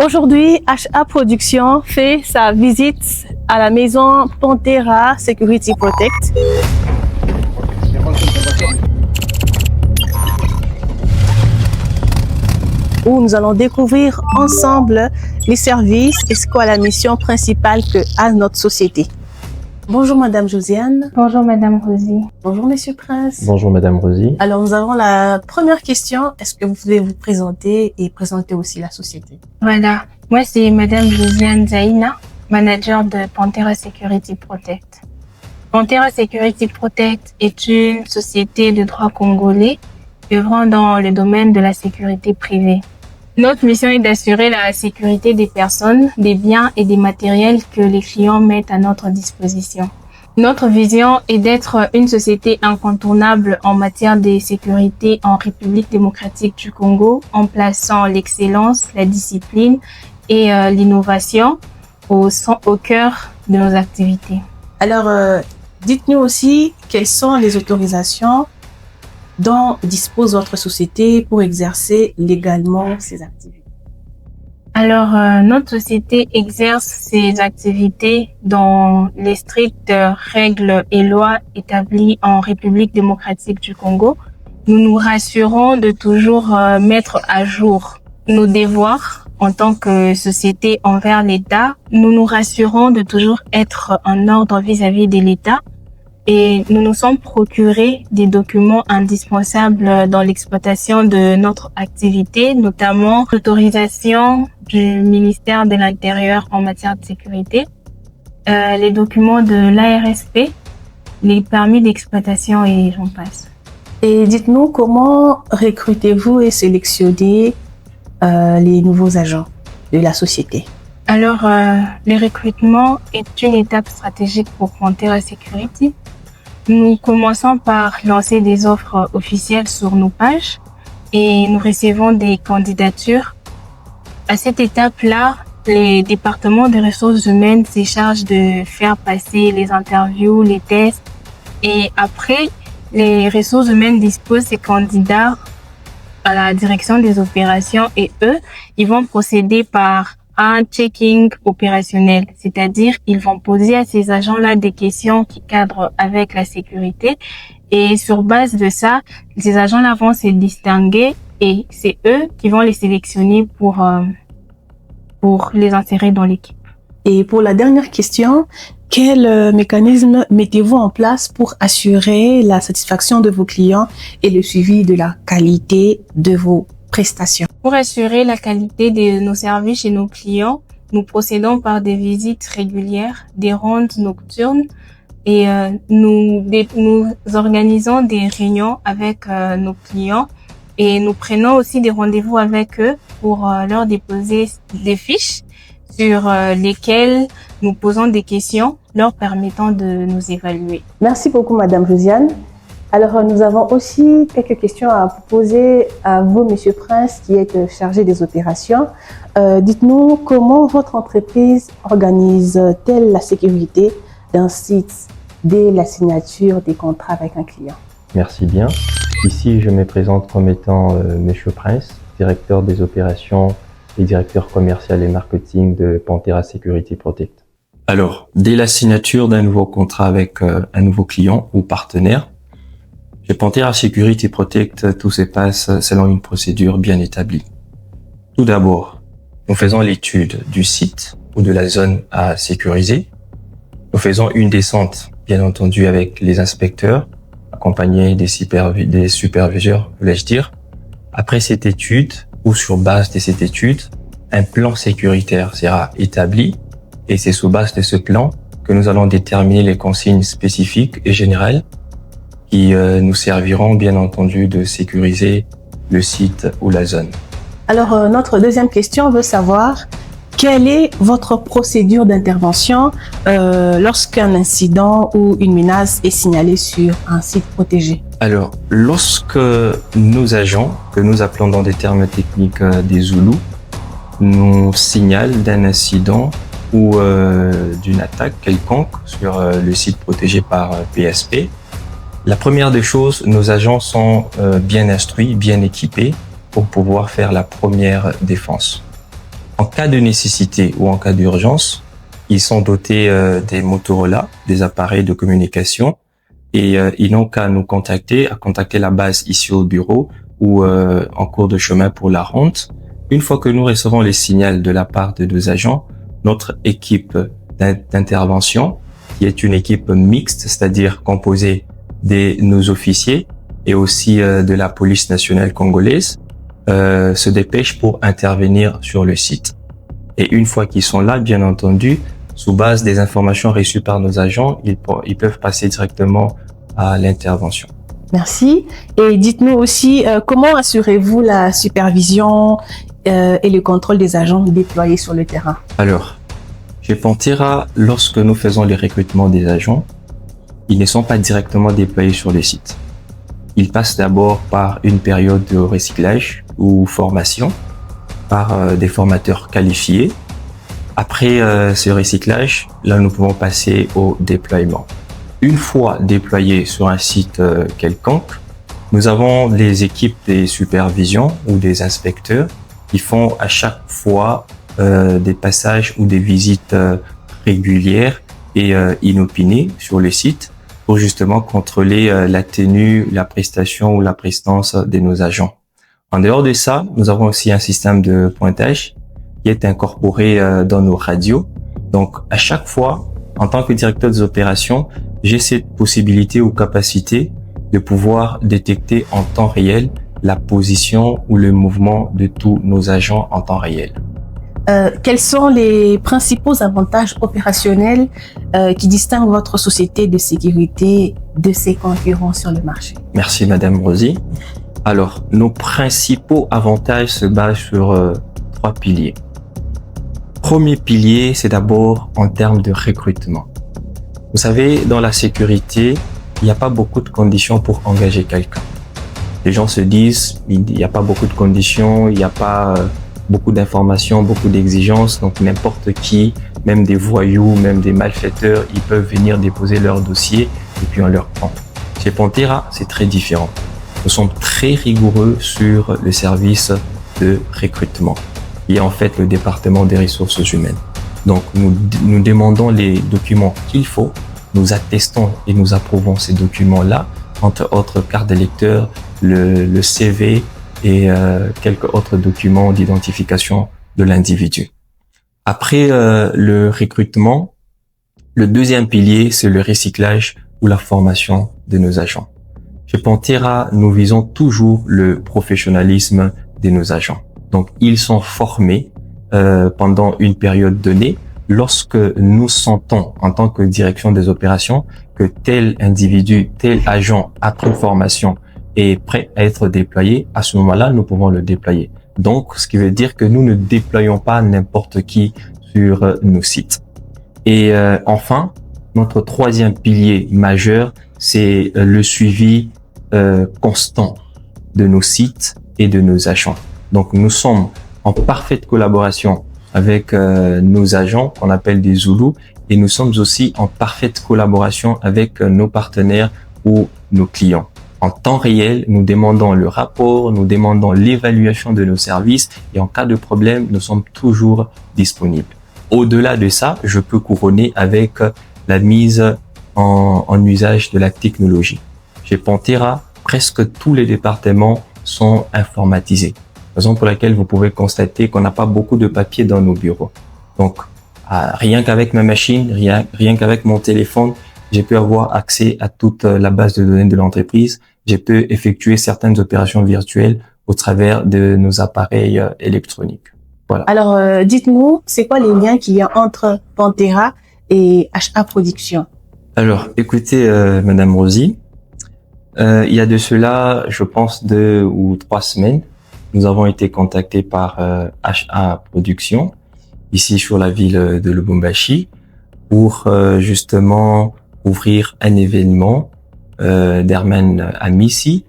Aujourd'hui, HA Production fait sa visite à la maison Pantera Security Protect. Où nous allons découvrir ensemble les services et ce qu'est la mission principale que a notre société. Bonjour Madame Josiane. Bonjour Madame Rosie. Bonjour Monsieur Prince. Bonjour Madame Rosie. Alors nous avons la première question. Est-ce que vous pouvez vous présenter et présenter aussi la société? Voilà, moi c'est Madame Josiane Zaina, manager de Pantera Security Protect. Pantera Security Protect est une société de droit congolais œuvrant dans le domaine de la sécurité privée. Notre mission est d'assurer la sécurité des personnes, des biens et des matériels que les clients mettent à notre disposition. Notre vision est d'être une société incontournable en matière de sécurité en République démocratique du Congo, en plaçant l'excellence, la discipline et l'innovation au cœur de nos activités. Alors, dites-nous aussi quelles sont les autorisations dont dispose votre société pour exercer légalement ses activités. Alors, notre société exerce ses activités dans les strictes règles et lois établies en République démocratique du Congo. Nous nous rassurons de toujours mettre à jour nos devoirs en tant que société envers l'État. Nous nous rassurons de toujours être en ordre vis-à-vis de l'État. Et nous nous sommes procurés des documents indispensables dans l'exploitation de notre activité, notamment l'autorisation du ministère de l'Intérieur en matière de sécurité, les documents de l'ARSP, les permis d'exploitation et j'en passe. Et dites-nous comment recrutez-vous et sélectionnez les nouveaux agents de la société? Alors, le recrutement est une étape stratégique pour Pantera Security. Nous commençons par lancer des offres officielles sur nos pages et nous recevons des candidatures. À cette étape-là, les départements des ressources humaines se chargent de faire passer les interviews, les tests et après, les ressources humaines disposent ces candidats à la direction des opérations et eux, ils vont procéder par un checking opérationnel, c'est-à-dire ils vont poser à ces agents-là des questions qui cadrent avec la sécurité et sur base de ça, ces agents-là vont se distinguer et c'est eux qui vont les sélectionner pour les insérer dans l'équipe. Et pour la dernière question, quel mécanisme mettez-vous en place pour assurer la satisfaction de vos clients et le suivi de la qualité de vos prestations? Pour assurer la qualité de nos services chez nos clients, nous procédons par des visites régulières, des rondes nocturnes et nous organisons des réunions avec nos clients et nous prenons aussi des rendez-vous avec eux pour leur déposer des fiches sur lesquelles nous posons des questions leur permettant de nous évaluer. Merci beaucoup Madame Josiane. Alors, nous avons aussi quelques questions à poser à vous, Monsieur Prince, qui êtes chargé des opérations. Dites-nous comment votre entreprise organise-t-elle la sécurité d'un site dès la signature des contrats avec un client? Merci bien. Ici, je me présente comme étant Monsieur Prince, directeur des opérations et directeur commercial et marketing de Pantera Security Protect. Alors, dès la signature d'un nouveau contrat avec un nouveau client ou partenaire, chez Pantera Security Protect, tout se passe selon une procédure bien établie. Tout d'abord, nous faisons l'étude du site ou de la zone à sécuriser. Nous faisons une descente, bien entendu, avec les inspecteurs, accompagnés des superviseurs, voulais-je dire. Après cette étude, ou sur base de cette étude, un plan sécuritaire sera établi et c'est sous base de ce plan que nous allons déterminer les consignes spécifiques et générales qui nous serviront bien entendu de sécuriser le site ou la zone. Alors, notre deuxième question veut savoir quelle est votre procédure d'intervention lorsqu'un incident ou une menace est signalée sur un site protégé? Alors, lorsque nos agents, que nous appelons dans des termes techniques des Zoulous, nous signalent d'un incident ou d'une attaque quelconque sur le site protégé par PSP, la première des choses, nos agents sont bien instruits, bien équipés pour pouvoir faire la première défense. En cas de nécessité ou en cas d'urgence, ils sont dotés des Motorola, des appareils de communication, et ils n'ont qu'à nous contacter, à contacter la base ici au bureau ou en cours de chemin pour la ronde. Une fois que nous recevons les signaux de la part de nos agents, notre équipe d'intervention, qui est une équipe mixte, c'est-à-dire composée de nos officiers et aussi de la police nationale congolaise, se dépêche pour intervenir sur le site. Et une fois qu'ils sont là, bien entendu, sous base des informations reçues par nos agents, ils peuvent passer directement à l'intervention. Merci. Et dites-nous aussi, comment assurez-vous la supervision et le contrôle des agents déployés sur le terrain? Alors, chez Pantera, lorsque nous faisons les recrutements des agents, ils ne sont pas directement déployés sur le site. Ils passent d'abord par une période de recyclage ou formation par des formateurs qualifiés. Après ce recyclage, là nous pouvons passer au déploiement. Une fois déployés sur un site quelconque, nous avons les équipes des supervisions ou des inspecteurs qui font à chaque fois des passages ou des visites régulières et inopinées sur le site pour justement contrôler la tenue, la prestation ou la prestance de nos agents. En dehors de ça, nous avons aussi un système de pointage qui est incorporé dans nos radios. Donc, à chaque fois, en tant que directeur des opérations, j'ai cette possibilité ou capacité de pouvoir détecter en temps réel la position ou le mouvement de tous nos agents en temps réel. Quels sont les principaux avantages opérationnels qui distinguent votre société de sécurité de ses concurrents sur le marché? Merci Madame Rosie. Alors, nos principaux avantages se basent sur 3 piliers. Premier pilier, c'est d'abord en termes de recrutement. Vous savez, dans la sécurité, il n'y a pas beaucoup de conditions pour engager quelqu'un. Les gens se disent, il n'y a pas beaucoup de conditions, il n'y a pas beaucoup d'informations, beaucoup d'exigences, donc n'importe qui, même des voyous, même des malfaiteurs, ils peuvent venir déposer leur dossier et puis on leur prend. Chez Pantera, c'est très différent. Nous sommes très rigoureux sur le service de recrutement. Il y a en fait le département des ressources humaines. Donc nous demandons les documents qu'il faut, nous attestons et nous approuvons ces documents-là, entre autres carte d'électeur, le CV et quelques autres documents d'identification de l'individu. Après le recrutement, le deuxième pilier, c'est le recyclage ou la formation de nos agents. Chez Pantera, nous visons toujours le professionnalisme de nos agents. Donc, ils sont formés pendant une période donnée. Lorsque nous sentons, en tant que direction des opérations, que tel individu, tel agent, après formation, est prêt à être déployé, à ce moment-là, nous pouvons le déployer. Donc, ce qui veut dire que nous ne déployons pas n'importe qui sur nos sites. Et enfin, notre troisième pilier majeur, c'est le suivi constant de nos sites et de nos agents. Donc, nous sommes en parfaite collaboration avec nos agents qu'on appelle des Zoulous et nous sommes aussi en parfaite collaboration avec nos partenaires ou nos clients. En temps réel, nous demandons le rapport, nous demandons l'évaluation de nos services et en cas de problème, nous sommes toujours disponibles. Au-delà de ça, je peux couronner avec la mise en usage de la technologie. Chez Pantera, presque tous les départements sont informatisés. Raison pour laquelle vous pouvez constater qu'on n'a pas beaucoup de papier dans nos bureaux. Donc, rien qu'avec ma machine, rien qu'avec mon téléphone, j'ai pu avoir accès à toute la base de données de l'entreprise. J'ai pu effectuer certaines opérations virtuelles au travers de nos appareils électroniques. Voilà. Alors, dites-nous, c'est quoi les liens qu'il y a entre Pantera et HA Production? Alors, écoutez, Madame Rosie, il y a de cela, je pense, 2 ou 3 semaines, nous avons été contactés par HA Production, ici sur la ville de Lubumbashi, pour justement ouvrir un événement d'Herman Amissi,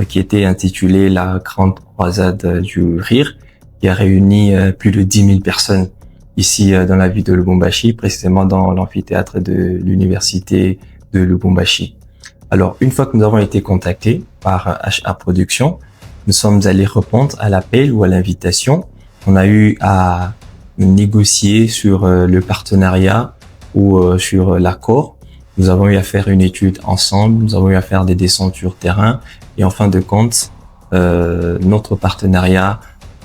qui était intitulé La Grande Croisade du Rire, qui a réuni plus de 10 000 personnes ici dans la ville de Lubumbashi, précisément dans l'amphithéâtre de l'université de Lubumbashi. Alors, une fois que nous avons été contactés par HA Production, nous sommes allés répondre à l'appel ou à l'invitation. On a eu à négocier sur le partenariat ou sur l'accord. Nous avons eu à faire une étude ensemble, nous avons eu à faire des descentes sur terrain et en fin de compte, notre partenariat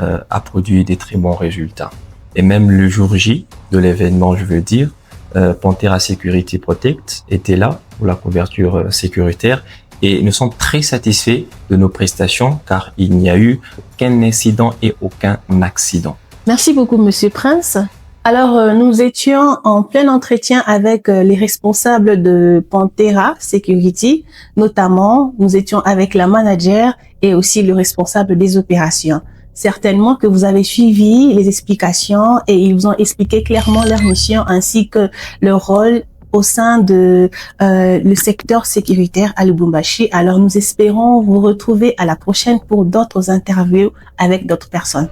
a produit des très bons résultats. Et même le jour J de l'événement, je veux dire, Pantera Security Protect était là pour la couverture sécuritaire et nous sommes très satisfaits de nos prestations car il n'y a eu aucun incident et aucun accident. Merci beaucoup, Monsieur Prince. Alors, nous étions en plein entretien avec les responsables de Pantera Security, notamment nous étions avec la manager et aussi le responsable des opérations. Certainement que vous avez suivi les explications et ils vous ont expliqué clairement leur mission ainsi que leur rôle au sein de le secteur sécuritaire à Lubumbashi. Alors, nous espérons vous retrouver à la prochaine pour d'autres interviews avec d'autres personnes.